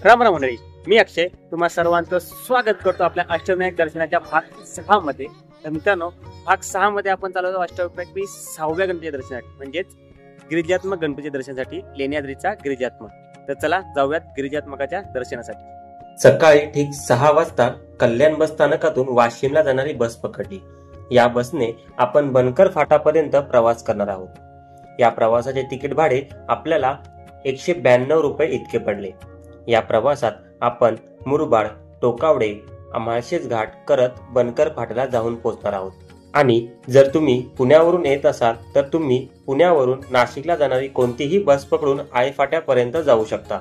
राम राम मंडळी, मी अक्षय तुम्हा सर्वांचं स्वागत करतो आपल्या अष्टविनायक दर्शनाच्या भाग 6 मध्ये. तर मित्रांनो, भाग 6 मध्ये आपण चालवतो अष्टविनायक 6व्या गणपती दर्शनासाठी, म्हणजेच गिरिजात्मक गणपती दर्शनासाठी, लेण्याद्रीचा गिरिजात्मक. तर चला जाऊयात गिरिजात्मकाच्या दर्शनासाठी. सकाळी ठीक 6 वाजता कल्याण बस स्थानकातून वाशिमला जाणारी बस पकडली. या बसने आपण बनकर फाटापर्यंत प्रवास करणार आहोत. या प्रवासाचे तिकीट भाडे आपल्याला 192 रुपये इतके पडले. या प्रवासात आपण मुरबाड, टोकावडे, माळशेज घाट करत बनकर फाट्याला जाऊन पोहोचणार आहोत. आणि जर तुम्ही पुण्यावरून येत असाल तर तुम्ही पुण्यावरून नाशिकला जाणारी कोणतीही बस पकडून आळेफाट्यापर्यंत जाऊ शकता.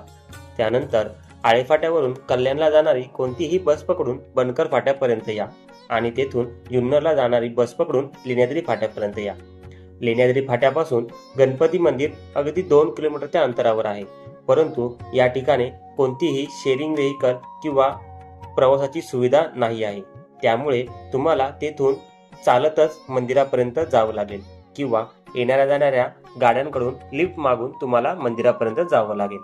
त्यानंतर आळेफाट्यावरून कल्याणला जाणारी कोणतीही बस पकडून बनकर फाट्यापर्यंत या आणि तेथून जुन्नरला जाणारी बस पकडून लेण्याद्री फाट्यापर्यंत या. लेण्याद्री फाट्यापासून गणपती मंदिर अगदी 2 किलोमीटरच्या अंतरावर आहे. परंतु या ठिकाणी कोणतीही शेअरिंग व्हेकल किंवा प्रवासाची सुविधा नाही आहे. त्यामुळे तुम्हाला तेथून चालतच मंदिरापर्यंत जावं लागेल किंवा येणाऱ्या जाणाऱ्या गाड्यांकडून लिफ्ट मागून तुम्हाला मंदिरापर्यंत जावं लागेल.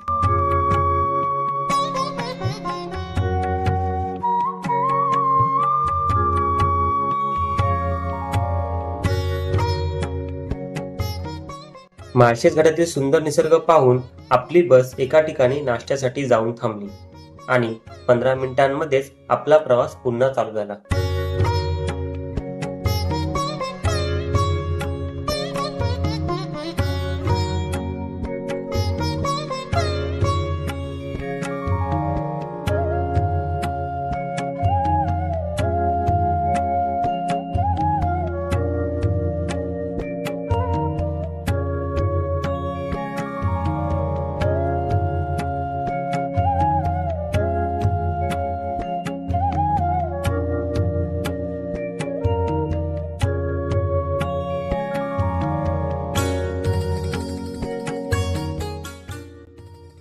माळशेज घाटातील सुंदर निसर्ग पाहून आपली बस एका ठिकाणी नाश्त्यासाठी जाऊन थांबली आणि 15 मिनिटांमध्येच आपला प्रवास पुन्हा चालू झाला.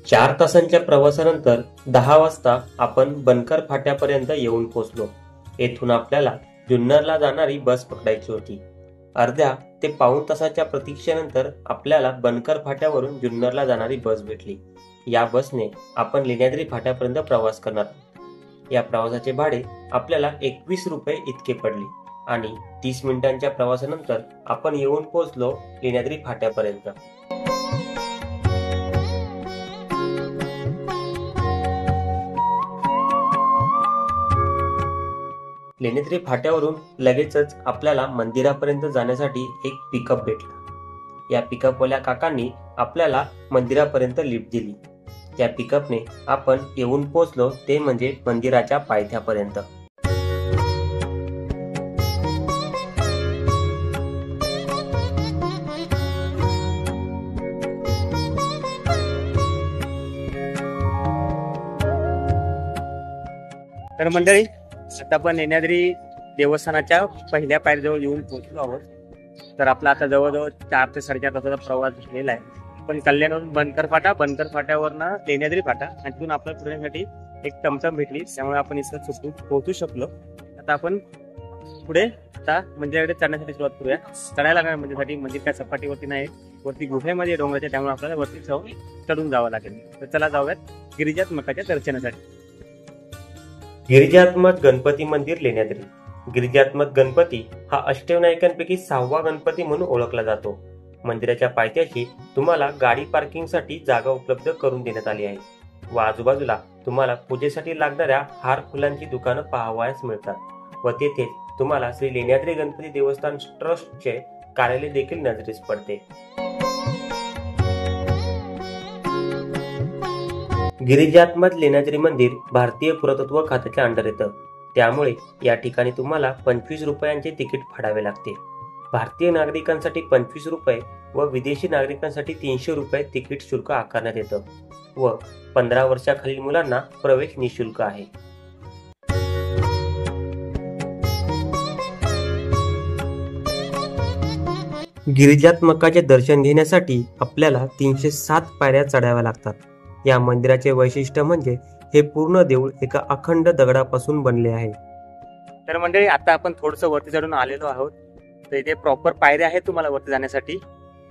चार तासांच्या प्रवासानंतर 10 वाजता आपण बनकर फाट्यापर्यंत येऊन पोहोचलो. येथून आपल्याला जुन्नरला जाणारी बस पकडायची होती. अर्ध्या ते पाऊण तासाच्या प्रतीक्षेनंतर आपल्याला बनकर फाट्यावरून जुन्नरला जाणारी बस भेटली. या बसने आपण लेण्याद्री फाट्यापर्यंत प्रवास करणार आहोत. या प्रवासाचे भाडे आपल्याला 21 रुपये इतके पडले आणि 30 मिनिटांच्या प्रवासानंतर आपण येऊन पोहोचलो लेण्याद्री फाट्यापर्यंत. लेण्याद्री फाट्यावरून लगेचच आपल्याला मंदिरापर्यंत जाण्यासाठी एक पिकअप भेटला. या पिकअपवाल्या काकांनी आपल्याला मंदिरापर्यंत लिफ्ट दिली. त्या पिकअपने आपण येऊन पोहोचलो ते म्हणजे मंदिराच्या पायथ्यापर्यंत. तर मंडळी, आता आपण लेण्याद्री देवस्थानाच्या पहिल्या पायरीजवळ येऊन पोहोचलो आहोत. तर आपला आता जवळजवळ 4 ते 4.5 तासाचा प्रवास झालेला आहे. पण कल्याणवरून बनकर फाट्यावरनं लेण्याद्री फाटा आणि तिथून आपल्याला फिरण्यासाठी एक टमटम भेटली. त्यामुळे आपण इथं चुकून पोहोचू शकलो. आता आपण पुढे आता मंदिराकडे चढण्यासाठी सुरुवात करूया. चढायला लागणार मंदिरासाठी. मंदिर काय सपाटीवरती नाही, वरती गुफेमध्ये डोंगराच्या, त्यामुळे आपल्याला वरती जाऊन चढून जावं लागेल. तर चला जाऊयात गिरिजात्मकाच्या दर्शनासाठी. गिरिजात्मक गणपती मंदिर लेण्याद्री. गिरिजात्मक गणपती हा अष्टविनायकांपैकी 6वा गणपती म्हणून ओळखला जातो. मंदिराच्या पायथ्याशी तुम्हाला गाडी पार्किंगसाठी जागा उपलब्ध करून देण्यात आली आहे व आजूबाजूला तुम्हाला पूजेसाठी लागणाऱ्या हार फुलांची दुकानं पाहावयास मिळतात व तेथेच तुम्हाला श्री लेण्याद्री गणपती देवस्थान ट्रस्टचे कार्यालय देखील नजरेस पडते. गिरिजात्मक लेण्याद्री मंदिर भारतीय पुरातत्व खात्याच्या अंडर येतं. त्यामुळे या ठिकाणी तुम्हाला 25 रुपयांचे तिकीट फाडावे लागते. भारतीय नागरिकांसाठी 25 रुपये व विदेशी नागरिकांसाठी 300 रुपये तिकीट शुल्क आकारण्यात येतं व 15 वर्षाखालील मुलांना प्रवेश निशुल्क आहे. गिरिजात्मकाचे दर्शन घेण्यासाठी आपल्याला 307 पायऱ्या चढाव्या लागतात. या मंदिराचे वैशिष्ट्य म्हणजे हे पूर्ण देऊळ एका अखंड दगडापासून बनले आहे. तर मंडळी, आता आपण थोडंसं वरती चढून आलेलो आहोत. तर इथे प्रॉपर पायऱ्या आहेत तुम्हाला वरती जाण्यासाठी.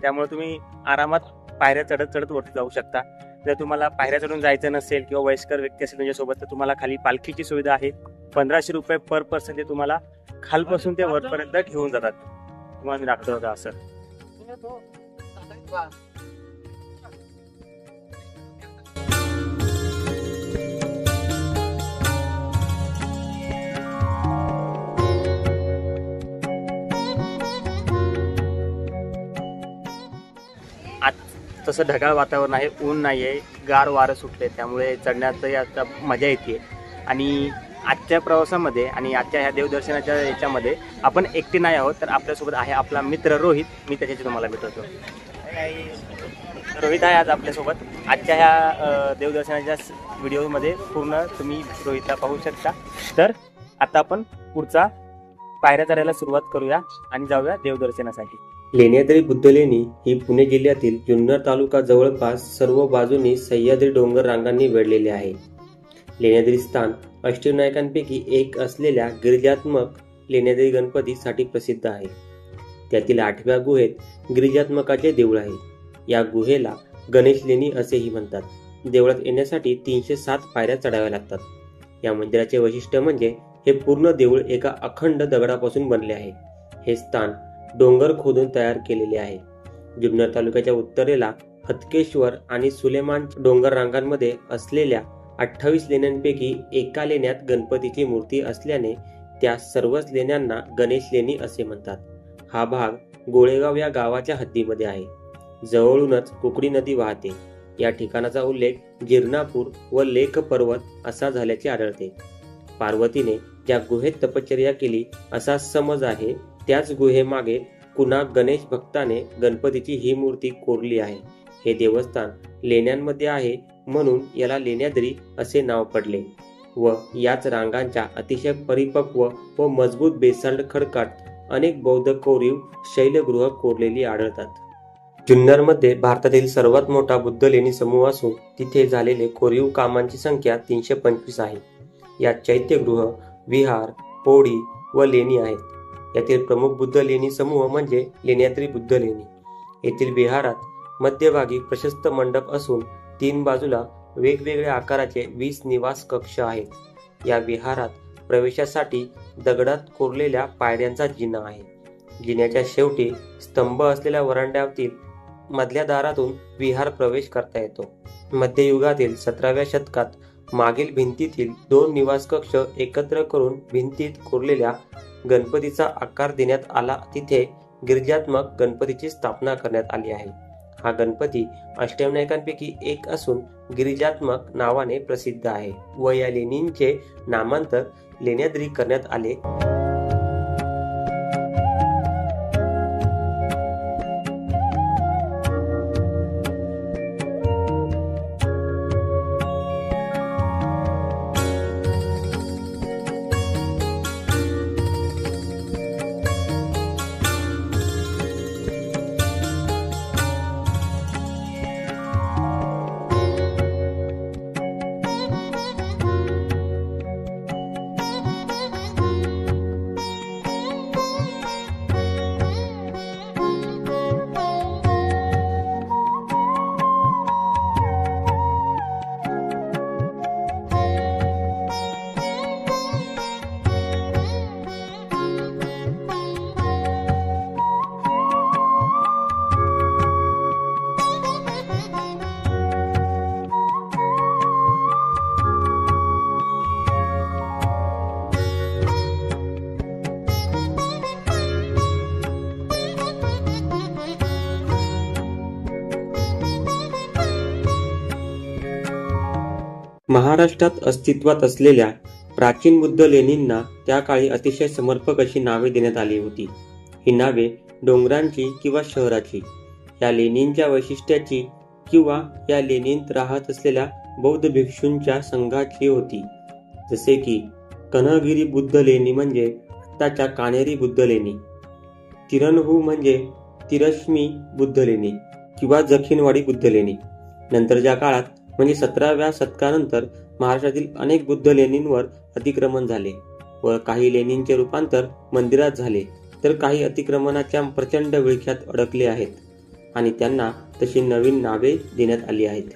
त्यामुळे तुम्ही आरामात पायऱ्या चढत चढत वरती जाऊ शकता. जर तुम्हाला पायऱ्या चढून जायचं नसेल किंवा वयस्कर व्यक्ती असेल तुमच्यासोबत तर तुम्हाला खाली पालखीची सुविधा आहे. 1500 रुपये पर पर्सन ते तुम्हाला खालपासून ते वरपर्यंत घेऊन जातात. तुम्हाला मी दाखवतो होता असं. तसं ढगाळ वातावरण आहे, ऊन नाही आहे, गार वारं सुटले, त्यामुळे चढण्यात आता मजा येते. आणि आजच्या प्रवासामध्ये आणि आजच्या ह्या देवदर्शनाच्या याच्यामध्ये आपण एकटे नाही आहोत, तर आपल्यासोबत आहे आपला मित्र रोहित. मी त्याच्याशी तुम्हाला भेटवतो. रोहित आहे आज आपल्यासोबत. आजच्या ह्या देवदर्शनाच्या व्हिडिओमध्ये पूर्ण तुम्ही रोहितला पाहू शकता. तर आता आपण पुढचा पायऱ्या चढायला सुरुवात करूया आणि जाऊया देवदर्शनासाठी. लेण्याद्री बुद्ध लेणी ही पुणे जिल्ह्यातील जुन्नर तालुका जवळपास सर्व बाजूनी सह्याद्री डोंगर रांगांनी वेढलेले आहे. लेण्याद्री स्थान अष्टविनायकांपैकी एक असलेल्या गिरिजात्मक लेण्याद्री गणपतीसाठी प्रसिद्ध आहे. त्यातील 8व्या गुहेत गिरिजात्मकाचे देऊळ आहे. या गुहेला गणेश लेणी असेही म्हणतात. देवळात येण्यासाठी 307 पायऱ्या चढाव्या लागतात. या मंदिराचे वैशिष्ट्य म्हणजे हे पूर्ण देऊळ एका अखंड दगडापासून बनले आहे. हे स्थान डोंगर खोदून तयार केलेले आहे. जुन्नर तालुक्याच्या उत्तरेला हतकेश्वर आणि सुलेमान डोंगर रांगांमध्ये असलेल्या 28 लेण्यांपैकी एका लेण्यात गणपतीची मूर्ती असल्याने त्या सर्वच लेण्यांना गणेश लेणी असे म्हणतात. हा भाग गोळेगाव या गावाच्या हद्दीमध्ये आहे. जवळूनच कुकडी नदी वाहते. या ठिकाणाचा उल्लेख जिरणापूर व लेख पर्वत असा झाल्याचे आढळते. पार्वतीने ज्या गुहेत तपश्चर्या केली असा समज आहे, त्याच गुहेमागे कुणा गणेश भक्ताने गणपतीची ही मूर्ती कोरली आहे. हे देवस्थान लेण्यांमध्ये आहे म्हणून याला लेण्याद्री असे नाव पडले व याच रांगांच्या अतिशय परिपक्व व मजबूत बेसाल्ट खडकात अनेक बौद्ध कोरीव शैलगृह कोरलेली आढळतात. जुन्नरमध्ये भारतातील सर्वात मोठा बुद्ध लेणी समूह असून तिथे झालेले कोरीव कामांची संख्या 325 आहे. यात चैत्यगृह, विहार, पोळी व लेणी आहेत. यातील प्रमुख बुद्ध लेणी समूह म्हणजे लेण्याद्री बुद्ध लेणी. येथील विहारात मध्यभागी प्रशस्त मंडप असून 3 बाजूला वेगवेगळ्या आकाराचे 20 निवास कक्ष आहेत. या विहारात प्रवेशासाठी दगडात कोरलेल्या पायऱ्यांचा जिना आहे. जिन्याच्या शेवटी स्तंभ असलेल्या वरांड्यातील मधल्या दारातून विहार प्रवेश करता येतो. मध्ययुगातील 17व्या शतकात मागील भिंतीतील 2 निवास कक्ष एकत्र करून भिंतीत कोरलेल्या गणपतीचा आकार देण्यात आला. तिथे गिरिजात्मक गणपतीची स्थापना करण्यात आली आहे. हा गणपती अष्टविनायकांपैकी एक असून गिरिजात्मक नावाने प्रसिद्ध आहे व या लेणींचे नामांतर लेण्याद्री करण्यात आले. महाराष्ट्रात अस्तित्वात असलेल्या प्राचीन बुद्ध लेणींना त्या काळी अतिशय समर्पक अशी नावे देण्यात आली होती. ही नावे डोंगरांची किंवा शहराची, या लेणींच्या वैशिष्ट्याची किंवा या लेणीत राहत असलेल्या बौद्ध भिक्षूंच्या संघाची होती. जसे की कन्हगिरी बुद्ध लेणी म्हणजे आत्ताच्या कान्हेरी बुद्ध लेणी, तिरनहू म्हणजे तिरश्मी बुद्ध लेणी किंवा जखीनवाडी बुद्ध लेणी. नंतरच्या काळात म्हणजे 17व्या शतकानंतर महाराष्ट्रातील अनेक बुद्ध लेणींवर अतिक्रमण झाले व काही लेणींचे रूपांतर मंदिरात झाले, तर काही अतिक्रमणाच्या प्रचंड विळख्यात अडकले आहेत आणि त्यांना तशी नवीन नावे देण्यात आली आहेत.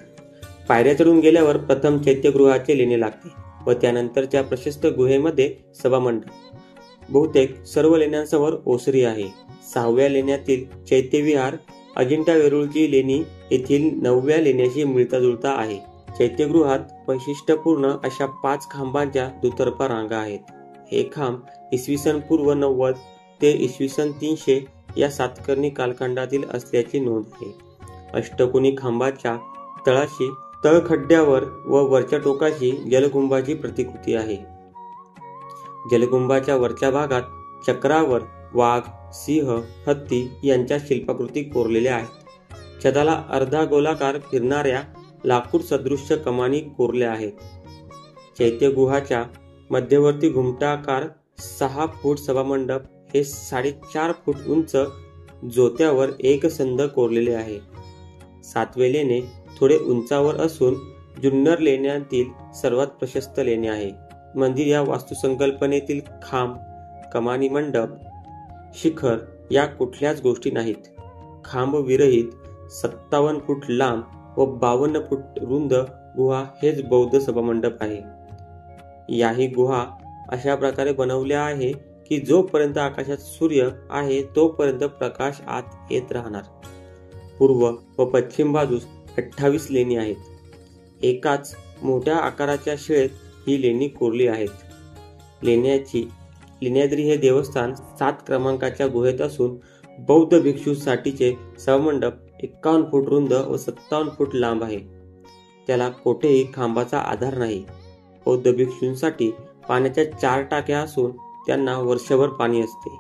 पायऱ्या चढून गेल्यावर प्रथम चैत्यगृहाचे लेणे लागते व त्यानंतरच्या प्रशस्त गुहेमध्ये सभामंडप. बहुतेक सर्व लेण्यांसमोर ओसरी आहे. 6व्या लेण्यातील चैत्यविहार अजिंठा वेरूळची लेणी येथील 9व्या लेण्याशी मिळता जुळता आहे. चैत्यगृहात वैशिष्ट्यपूर्ण अशा 5 खांबांच्या दुतर्फा रांगा आहेत. हे खांब इसवी सन पूर्व 90 ते इसवी सन 300 या सातकर्णी कालखंडातील असल्याची नोंद आहे. अष्टकोनी खांबाच्या तळाशी तळखड्ड्यावर व वरच्या टोकाशी जलकुंभाची प्रतिकृती आहे. जलकुंभाच्या वरच्या भागात चक्रावर वाघ, सिंह, हत्ती यांच्या शिल्पाकृती कोरलेल्या आहेत. छताला अर्धा गोलाकार फिरणाऱ्या लाकूड सदृश्य कमानी कोरल्या आहेत. चैत्यगुहाच्या मध्यवर्ती घुमटाकार 6 फूट सभामंडप हे 4.5 फूट उंच जोत्यावर एकसंध कोरलेले आहे. 7वे लेणे थोडे उंचावर असून जुन्नर लेण्यांतील सर्वात प्रशस्त लेणे आहे. मंदिर या वास्तुसंकल्पनेतील खांब, कमानी मंडप, शिखर या कुठल्याच गोष्टी नाहीत. खांब विरहित 57 फूट लांब व 52 फूट रुंद गुहा हेच बौद्ध सभामंडप आहे. याही गुहा अशा प्रकारे बनवल्या आहे की जोपर्यंत आकाशात सूर्य आहे तोपर्यंत प्रकाश आत येत राहणार. पूर्व व पश्चिम बाजूस 28 लेणी आहेत. एकाच मोठ्या आकाराच्या शिळेत ही लेणी कोरली आहेत. लेण्याद्री हे देवस्थान 7 क्रमांकाच्या गुहेत असून बौद्ध भिक्षूसाठीचे सभामंडप 51 फूट रुंद व 57 फूट लांब आहे. त्याला कोठेही खांबाचा आधार नाही. बौद्ध भिक्षूंसाठी पाण्याच्या 4 टाक्या असून त्यांना वर्षभर पाणी असते.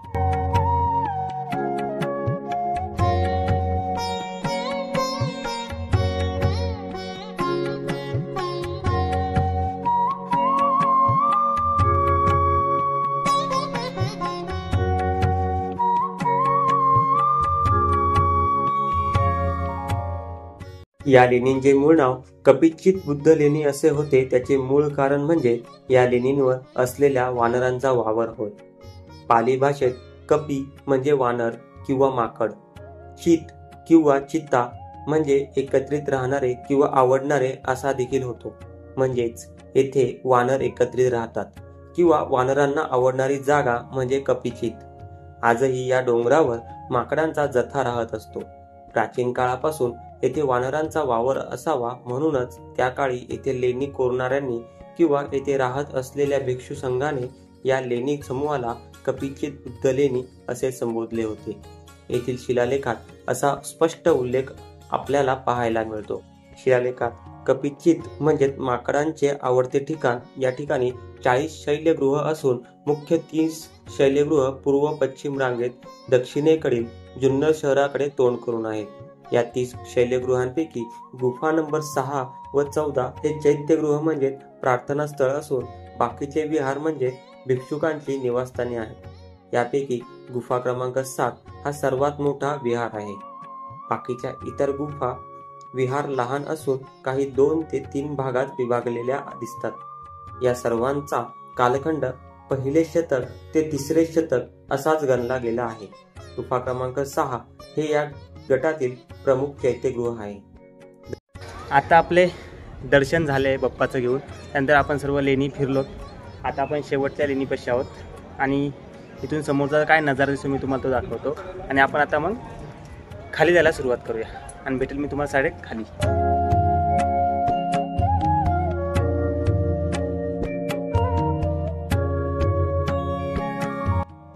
या लेणींचे मूळ नाव कपिचित बुद्ध लेणी असे होते. त्याचे मूळ कारण म्हणजे या लेणींवर असलेल्या वानरांचा वावर होय. पाली भाषेत कपी म्हणजे वानर किंवा माकड, चित किंवा चित्ता म्हणजे एकत्रित राहणारे किंवा आवडणारे असा देखील होतो. म्हणजेच येथे वानर एकत्रित राहतात किंवा वानरांना आवडणारी जागा म्हणजे कपिचित. आजही या डोंगरावर माकडांचा जथा राहत असतो. प्राचीन काळापासून येथे वानरांचा वावर असावा म्हणूनच त्या काळी येथे लेणी कोरणाऱ्यांनी किंवा येथे राहत असलेल्या भिक्षू संघाने या लेणी समूहाला कपिचित बुद्ध लेणी असे संबोधले होते. येथील शिलालेखात असा स्पष्ट उल्लेख आपल्याला पाहायला मिळतो. शिलालेखात कपिचित म्हणजे माकडांचे आवडते ठिकाण. या ठिकाणी 40 शैल्यगृह असून मुख्य 30 शैल्यगृह पूर्व पश्चिम रांगेत दक्षिणेकडील जुन्नर शहराकडे तोंड करून आहेत. या 30 शैल्यगृहांपैकी गुफा नंबर 6 व 14 हे चैत्यगृह म्हणजे प्रार्थना स्थळ असून बाकीचे विहार म्हणजे भिक्षुकांची निवासस्थाने आहेत. यापैकी गुफा क्रमांक 7 हा सर्वात मोठा विहार आहे. बाकीच्या इतर गुफा विहार लहान असून काही 2 ते 3 भागात विभागलेल्या दिसतात. या सर्वांचा कालखंड 1 शतक ते 3 शतक असाच गणला गेला आहे. गुफा क्रमांक 6 हे या गटातील प्रमुख चैत्यगृह आहे. आता आपले दर्शन झाले बाप्पाचं घेऊन. त्यानंतर आपण सर्व लेणी फिरलो. आता आपण शेवटच्या लेणीपाशी आहोत आणि इथून समोरचा काय नजारा दिसतो मी तुम्हाला तो दाखवतो. आणि आपण आता मग खाली जायला सुरुवात करूया आणि भेटेल मी तुम्हाला साडे खाली.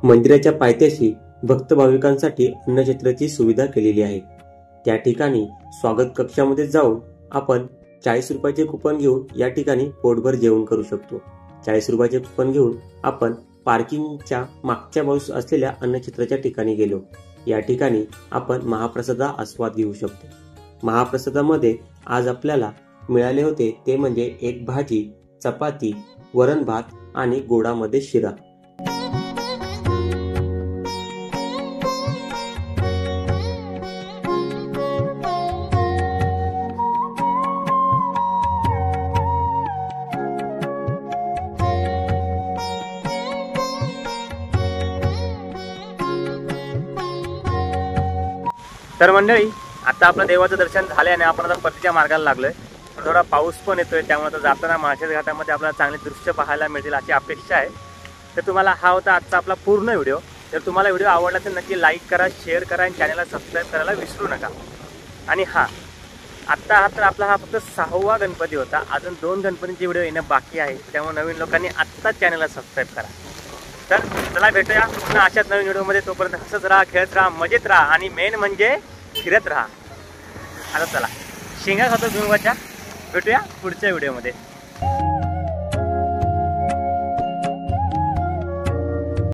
मंदिराच्या पायथ्याशी भक्त भाविकांसाठी अन्नछत्राची सुविधा केलेली आहे. त्या ठिकाणी स्वागत कक्षामध्ये जाऊन आपण 40 रुपयाचे कुपन घेऊन या ठिकाणी पोटभर जेवण करू शकतो. 40 रुपयाचे कुपन घेऊन आपण पार्किंगच्या मागच्या बाजूस असलेल्या अन्नछत्राच्या ठिकाणी गेलो. या ठिकाणी आपण महाप्रसादा आस्वाद घेऊ शकतो. महाप्रसादामध्ये आज आपल्याला मिळाले होते ते म्हणजे एक भाजी, चपाती, वरण भात आणि गोडामध्ये शिरा. तर मंडळी आता आपलं देवाचं दर्शन झालं आणि आपण आता परतीच्या मार्गाला लागलोय. थोडा पाऊस पण येतोय, त्यामुळे तर जाताना माळशेज घाटामध्ये आपल्याला चांगले दृश्य पाहायला मिळतील अशी अपेक्षा आहे. तर तुम्हाला हा होता आजचा आपला पूर्ण व्हिडिओ. जर तुम्हाला व्हिडिओ आवडला तर नक्की लाईक करा, शेअर करा आणि चॅनलला सबस्क्राईब करायला विसरू नका. आणि आत्ता हा तर आपला हा फक्त 6वा गणपती होता. अजून 2 गणपतींचे व्हिडिओ येणं बाकी आहे, त्यामुळे नवीन लोकांनी आत्ताच चॅनलला सबस्क्राईब करा. तर चला भेटूया पुन्हा अशाच नवीन व्हिडिओमध्ये. तोपर्यंत हसत राहा, खेळत राहा, मजेत राहा आणि मेन म्हणजे फिरत राहा. आता चला शेंगा खातो भिंगाच्या. भेटूया पुढच्या व्हिडिओमध्ये.